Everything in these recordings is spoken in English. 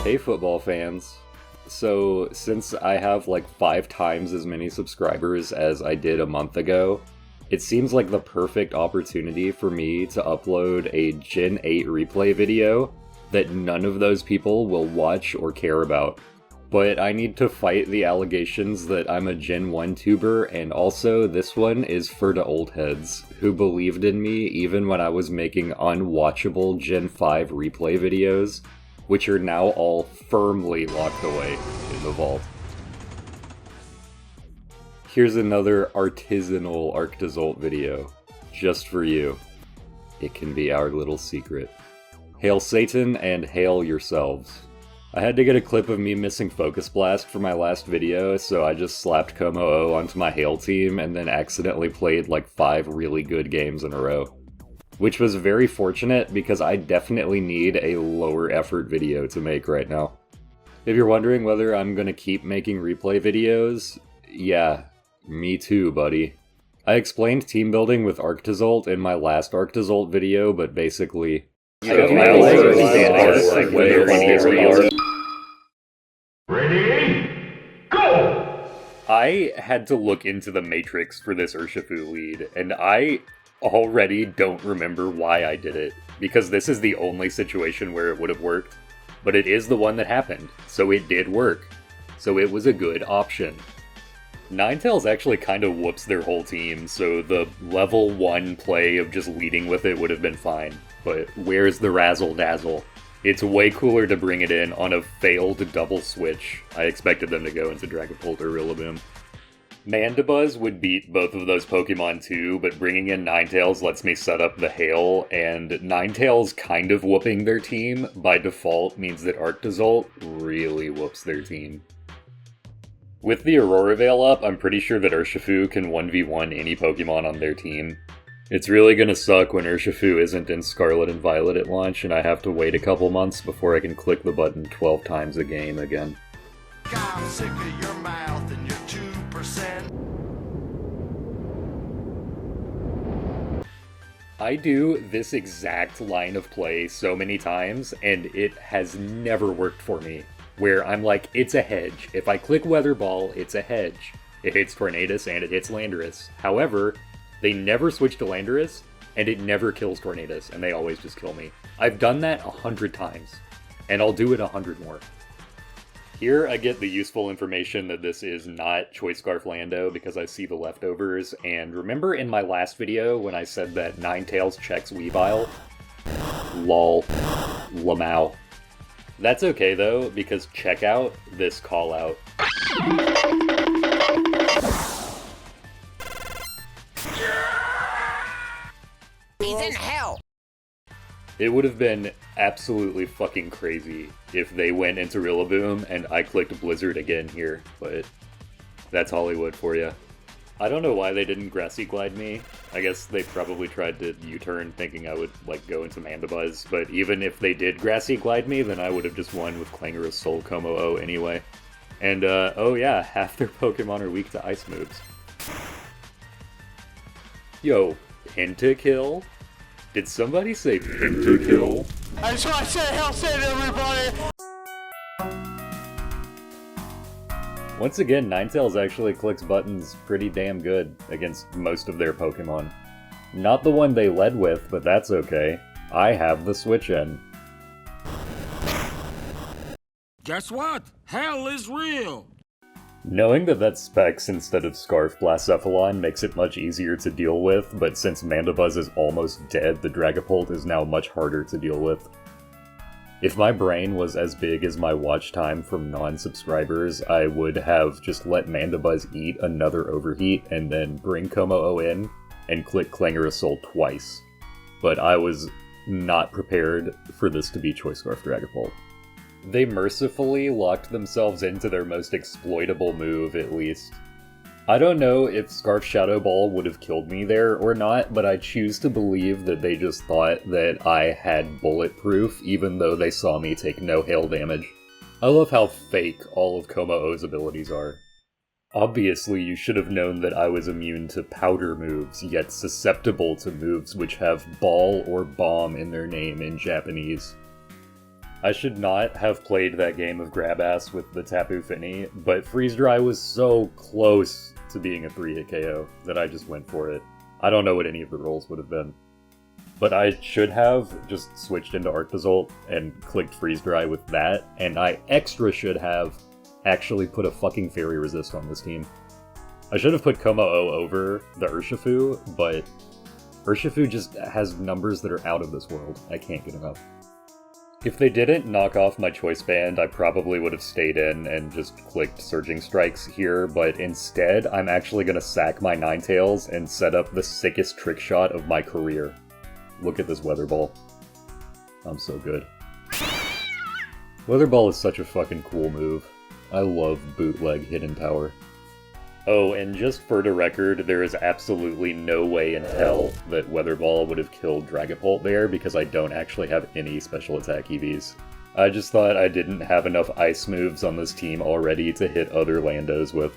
Hey football fans. So, since I have like 5 times as many subscribers as I did a month ago, it seems like the perfect opportunity for me to upload a Gen 8 replay video that none of those people will watch or care about. But I need to fight the allegations that I'm a Gen 1 tuber, and also this one is for the old heads, who believed in me even when I was making unwatchable Gen 5 replay videos, which are now all firmly locked away in the vault. Here's another artisanal Arctazult video, just for you. It can be our little secret. Hail Satan and hail yourselves. I had to get a clip of me missing Focus Blast for my last video, so I just slapped Kommo-o onto my Hail team and then accidentally played like 5 really good games in a row. Which was very fortunate because I definitely need a lower effort video to make right now. If you're wondering whether I'm gonna keep making replay videos, yeah, me too, buddy. I explained team building with Arctazult in my last Arctazult video, but basically... Ready? Go! I had to look into the Matrix for this Urshifu lead, and I already don't remember why I did it, because this is the only situation where it would have worked, but it is the one that happened, so it did work. So it was a good option. Ninetales actually kind of whoops their whole team, so the level 1 play of just leading with it would have been fine, but where's the razzle-dazzle? It's way cooler to bring it in on a failed double switch. I expected them to go into Dragapult or Rillaboom. Mandibuzz would beat both of those Pokemon too, but bringing in Ninetales lets me set up the Hail, and Ninetales kind of whooping their team by default means that Arctazult really whoops their team. With the Aurora Veil up, I'm pretty sure that Urshifu can 1v1 any Pokemon on their team. It's really gonna suck when Urshifu isn't in Scarlet and Violet at launch and I have to wait a couple months before I can click the button 12 times a game again. I'm sick of your mouth and your 2%. I do this exact line of play so many times, and it has never worked for me. Where I'm like, it's a hedge. If I click Weather Ball, it's a hedge. It hits Tornadus and it hits Landorus. However, they never switch to Landorus, and it never kills Tornadus, and they always just kill me. I've done that 100 times, and I'll do it 100 more. Here I get the useful information that this is not Choice Scarf Lando because I see the leftovers, and remember in my last video when I said that Ninetales checks Weavile? Lol. Lamau. That's okay though, because check out this call out. He's in hell! It would have been absolutely fucking crazy if they went into Rillaboom and I clicked Blizzard again here, but that's Hollywood for you. I don't know why they didn't Grassy Glide me. I guess they probably tried to U-turn thinking I would like go into Mandibuzz, but even if they did Grassy Glide me, then I would have just won with Clangorous Soul Kommo-o anyway. And oh yeah, half their Pokemon are weak to ice moves. Yo, Pentakill? Did somebody say Pentakill? I just want to say hell save everybody! Once again, Ninetales actually clicks buttons pretty damn good against most of their Pokemon. Not the one they led with, but that's okay. I have the switch in. Guess what? Hell is real! Knowing that that's Specs instead of Scarf Blacephalon makes it much easier to deal with, but since Mandibuzz is almost dead, the Dragapult is now much harder to deal with. If my brain was as big as my watch time from non-subscribers, I would have just let Mandibuzz eat another Overheat and then bring Kommo-o in and click Clangorous Soul twice. But I was not prepared for this to be Choice Scarf Dragapult. They mercifully locked themselves into their most exploitable move, at least. I don't know if Scarf Shadow Ball would have killed me there or not, but I choose to believe that they just thought that I had bulletproof, even though they saw me take no hail damage. I love how fake all of Kommo-o's abilities are. Obviously, you should have known that I was immune to powder moves, yet susceptible to moves which have ball or bomb in their name in Japanese. I should not have played that game of grab ass with the Tapu Fini, but Freeze Dry was so close to being a 3-hit KO that I just went for it. I don't know what any of the rolls would have been. But I should have just switched into Arctozolt and clicked Freeze Dry with that, and I extra should have actually put a fucking Fairy Resist on this team. I should have put Kommo-o over the Urshifu, but Urshifu just has numbers that are out of this world. I can't get enough. If they didn't knock off my choice band, I probably would have stayed in and just clicked Surging Strikes here, but instead, I'm actually going to sack my Ninetales and set up the sickest trick shot of my career. Look at this Weather Ball. I'm so good. Weather Ball is such a fucking cool move. I love bootleg hidden power. Oh, and just for the record, there is absolutely no way in hell that Weather Ball would have killed Dragapult there because I don't actually have any special attack EVs. I just thought I didn't have enough ice moves on this team already to hit other Landos with.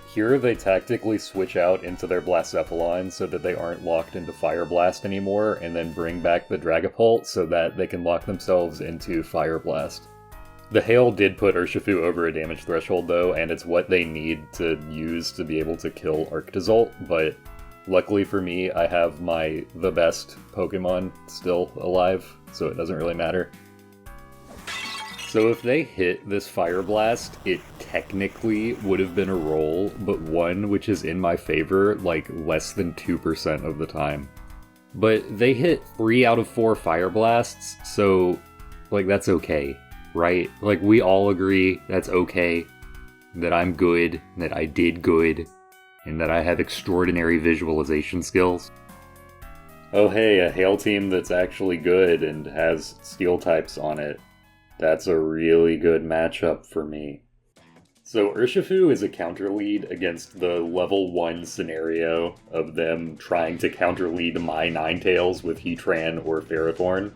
Here they tactically switch out into their Blacephalon so that they aren't locked into Fire Blast anymore, and then bring back the Dragapult so that they can lock themselves into Fire Blast. The Hail did put Urshifu over a damage threshold though, and it's what they need to use to be able to kill Arctozolt, but luckily for me, I have the best Pokemon still alive, so it doesn't really matter. So if they hit this Fire Blast, it technically would have been a roll, but one which is in my favor like less than 2% of the time. But they hit 3 out of 4 Fire Blasts, so like that's okay. Right? Like, we all agree that's okay, that I'm good, that I did good, and that I have extraordinary visualization skills. Oh hey, a Hail team that's actually good and has Steel types on it. That's a really good matchup for me. So Urshifu is a counter lead against the level 1 scenario of them trying to counter lead my Ninetales with Heatran or Ferrothorn.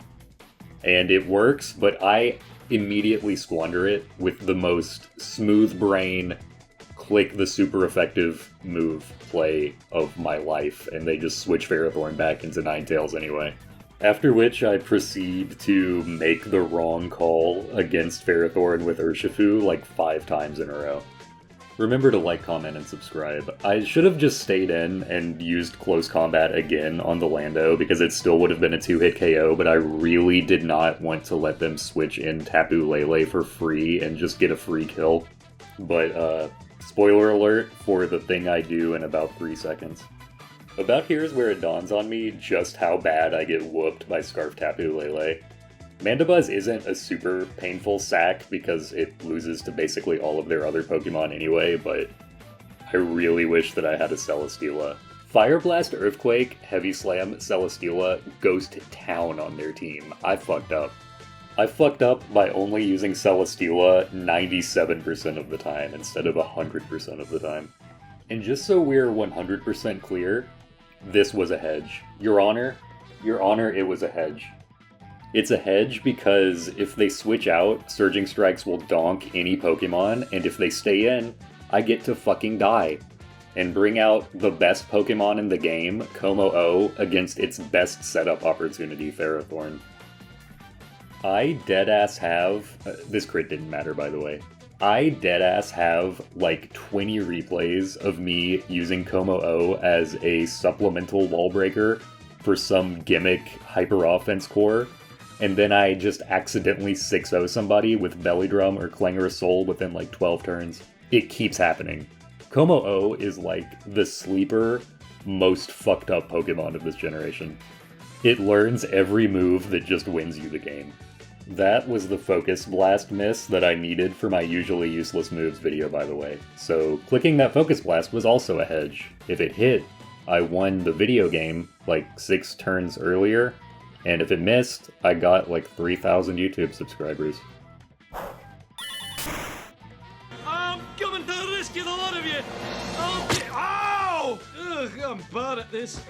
And it works, but I immediately squander it with the most smooth brain, click the super effective move play of my life, and they just switch Ferrothorn back into Ninetales anyway. After which I proceed to make the wrong call against Ferrothorn with Urshifu like 5 times in a row. Remember to like, comment, and subscribe. I should have just stayed in and used Close Combat again on the Lando, because it still would have been a 2-hit KO, but I really did not want to let them switch in Tapu Lele for free and just get a free kill. But, spoiler alert for the thing I do in about 3 seconds. About here's where it dawns on me just how bad I get whooped by Scarf Tapu Lele. Mandibuzz isn't a super painful sack because it loses to basically all of their other Pokemon anyway, but I really wish that I had a Celesteela. Fire Blast, Earthquake, Heavy Slam, Celesteela, Ghost Town on their team. I fucked up. I fucked up by only using Celesteela 97% of the time instead of 100% of the time. And just so we're 100% clear, this was a hedge. Your Honor, it was a hedge. It's a hedge because if they switch out, Surging Strikes will donk any Pokemon, and if they stay in, I get to fucking die. And bring out the best Pokemon in the game, Kommo-o, against its best setup opportunity, Ferrothorn. I deadass have... this crit didn't matter, by the way. I deadass have, like, 20 replays of me using Kommo-o as a supplemental wall breaker for some gimmick hyper-offense core, and then I just accidentally 6-0 somebody with Belly Drum or Clangorous Soul within like 12 turns. It keeps happening. Kommo-o is like the sleeper, most fucked up Pokemon of this generation. It learns every move that just wins you the game. That was the Focus Blast miss that I needed for my usually useless moves video, by the way. So clicking that Focus Blast was also a hedge. If it hit, I won the video game like 6 turns earlier, and if it missed, I got like 3,000 YouTube subscribers. I'm coming to rescue the lot of you! Ow! Ugh, I'm bad at this.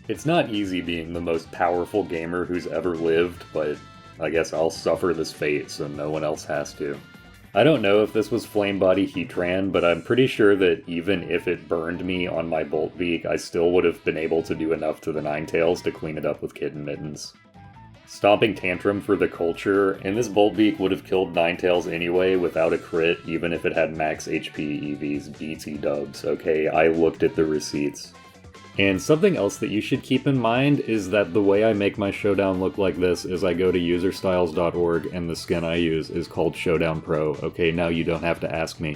It's not easy being the most powerful gamer who's ever lived, but I guess I'll suffer this fate so no one else has to. I don't know if this was Flame Body Heatran, but I'm pretty sure that even if it burned me on my Bolt Beak, I still would have been able to do enough to the Ninetales to clean it up with Kitten Mittens. Stomping Tantrum for the culture, and this Boltbeak would have killed Ninetales anyway without a crit, even if it had max HP EVs, BT dubs, okay? I looked at the receipts. And something else that you should keep in mind is that the way I make my Showdown look like this is I go to userstyles.org and the skin I use is called Showdown Pro. Okay, now you don't have to ask me.